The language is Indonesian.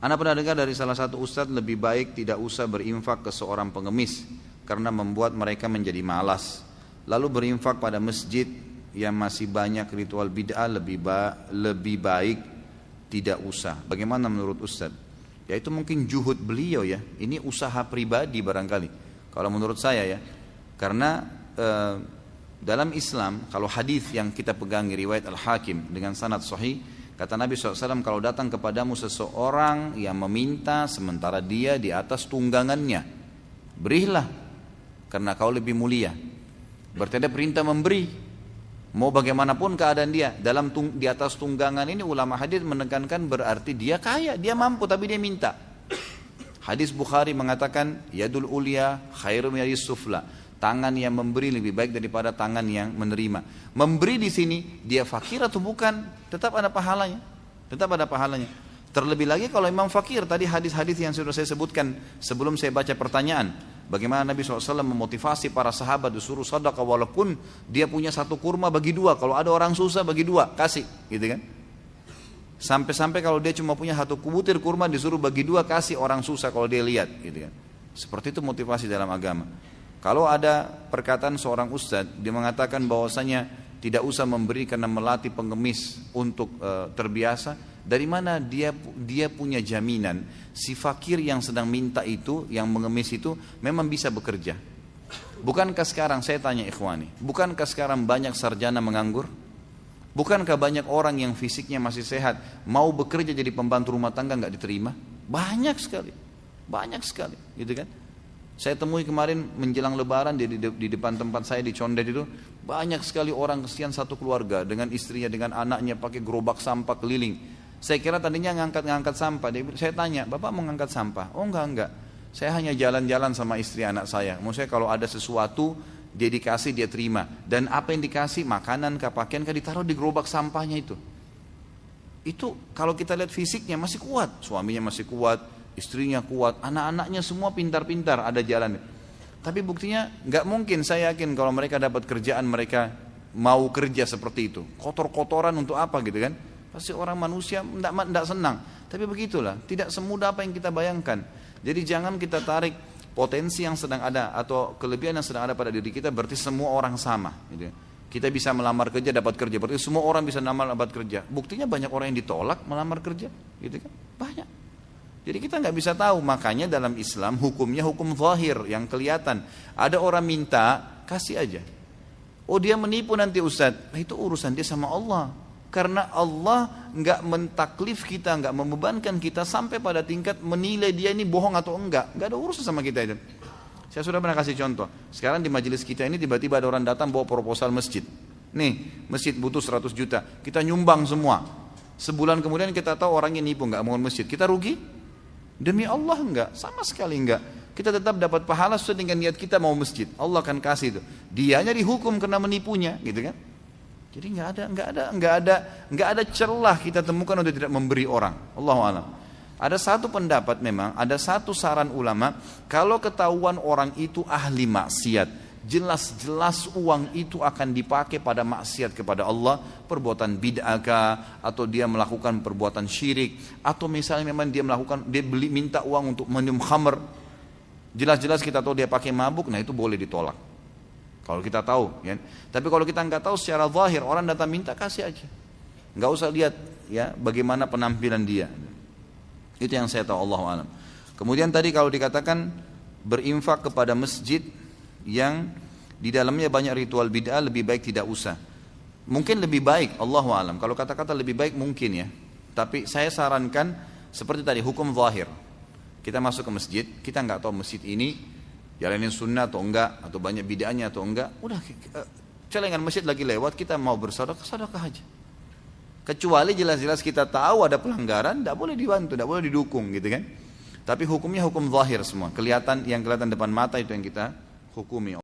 Ana pernah dengar dari salah satu ustadz lebih baik tidak usah berinfak ke seorang pengemis karena membuat mereka menjadi malas. Lalu berinfak pada masjid yang masih banyak ritual bid'ah lebih baik tidak usah. Bagaimana menurut ustadz? Ya itu mungkin juhud beliau ya. Ini usaha pribadi barangkali. Kalau menurut saya ya. Karena dalam Islam kalau hadis yang kita pegangi riwayat Al-Hakim dengan sanad sahih, kata Nabi SAW, kalau datang kepadamu seseorang yang meminta sementara dia di atas tunggangannya, berilah karena kau lebih mulia. Berarti ada perintah memberi. Mau bagaimanapun keadaan dia di atas tunggangan ini, ulama hadis menekankan berarti dia kaya, dia mampu tapi dia minta. Hadis Bukhari mengatakan yadul ulya khairum yadis sufla. Tangan yang memberi lebih baik daripada tangan yang menerima. Memberi di sini dia fakir atau bukan, tetap ada pahalanya. Tetap ada pahalanya. Terlebih lagi kalau imam fakir, tadi hadis-hadis yang sudah saya sebutkan sebelum saya baca pertanyaan. Bagaimana Nabi SAW memotivasi para sahabat disuruh sedekah walaupun dia punya satu kurma bagi dua. Kalau ada orang susah bagi dua, kasih, gitu kan? Sampai-sampai kalau dia cuma punya satu butir kurma disuruh bagi dua, kasih orang susah kalau dia lihat, gitu kan? Seperti itu motivasi dalam agama. Kalau ada perkataan seorang ustadz, dia mengatakan bahwasanya tidak usah memberi karena melatih pengemis untuk terbiasa. Dari mana dia punya jaminan si fakir yang sedang minta itu, yang mengemis itu memang bisa bekerja? Bukankah sekarang saya tanya ikhwani, bukankah sekarang banyak sarjana menganggur? Bukankah banyak orang yang fisiknya masih sehat mau bekerja jadi pembantu rumah tangga nggak diterima? Banyak sekali, gitu kan? Saya temui kemarin menjelang lebaran di depan tempat saya di Condet itu, banyak sekali orang kesian satu keluarga dengan istrinya, dengan anaknya pakai gerobak sampah keliling. Saya kira tadinya ngangkat sampah. Saya tanya, Bapak mau ngangkat sampah? Oh enggak. Saya hanya jalan-jalan sama istri anak saya. Maksudnya kalau ada sesuatu dia dikasih, dia terima. Dan apa yang dikasih, makanan kah, pakaian kah, ditaruh di gerobak sampahnya itu. Itu kalau kita lihat fisiknya masih kuat, suaminya masih kuat, istrinya kuat, anak-anaknya semua pintar-pintar, ada jalan. Tapi buktinya nggak mungkin, saya yakin kalau mereka dapat kerjaan mereka mau kerja seperti itu. Kotor-kotoran untuk apa gitu kan? Pasti orang manusia tidak senang. Tapi begitulah, tidak semudah apa yang kita bayangkan. Jadi jangan kita tarik potensi yang sedang ada atau kelebihan yang sedang ada pada diri kita berarti semua orang sama. Gitu. Kita bisa melamar kerja dapat kerja, berarti semua orang bisa melamar dapat kerja. Buktinya banyak orang yang ditolak melamar kerja, gitu kan? Banyak. Jadi kita nggak bisa tahu, makanya dalam Islam hukumnya hukum zahir yang kelihatan. Ada orang minta, kasih aja. Oh dia menipu nanti Ustaz, nah, itu urusan dia sama Allah. Karena Allah nggak mentaklif kita, nggak membebankan kita sampai pada tingkat menilai dia ini bohong atau enggak. Nggak ada urusan sama kita itu. Saya sudah pernah kasih contoh. Sekarang di majelis kita ini tiba-tiba ada orang datang bawa proposal masjid. Nih, masjid butuh 100 juta. Kita nyumbang semua. Sebulan kemudian kita tahu orangnya nipu, nggak mau masjid. Kita rugi? Demi Allah enggak, sama sekali enggak. Kita tetap dapat pahala sesuai dengan niat kita mau masjid. Allah akan kasih itu. Dianya dihukum karena menipunya, gitu kan? Jadi enggak ada celah kita temukan untuk tidak memberi orang. Allahu a'lam. Ada satu pendapat memang, ada satu saran ulama, kalau ketahuan orang itu ahli maksiat, jelas-jelas uang itu akan dipakai pada maksiat kepada Allah, perbuatan bid'ah atau dia melakukan perbuatan syirik, atau misalnya memang dia minta uang untuk minum khamr, jelas-jelas kita tahu dia pakai mabuk, nah itu boleh ditolak. Kalau kita tahu, ya. Tapi kalau kita nggak tahu secara zahir, orang datang minta, kasih aja, nggak usah lihat ya bagaimana penampilan dia. Itu yang saya tahu, Allahu a'lam. Kemudian tadi kalau dikatakan berinfak kepada masjid yang di dalamnya banyak ritual bid'ah, lebih baik tidak usah. Mungkin lebih baik, Allahu a'lam. Kalau kata-kata lebih baik mungkin ya. Tapi saya sarankan seperti tadi, hukum zahir. Kita masuk ke masjid, kita nggak tahu masjid ini jalanin sunnah atau enggak, atau banyak bid'ahnya atau enggak. Udah, celengan masjid lagi lewat, kita mau bersedekah, sedekah aja. Kecuali jelas-jelas kita tahu ada pelanggaran, tidak boleh dibantu, tidak boleh didukung, gitu kan? Tapi hukumnya hukum zahir semua. Yang kelihatan depan mata itu yang kita hukumi.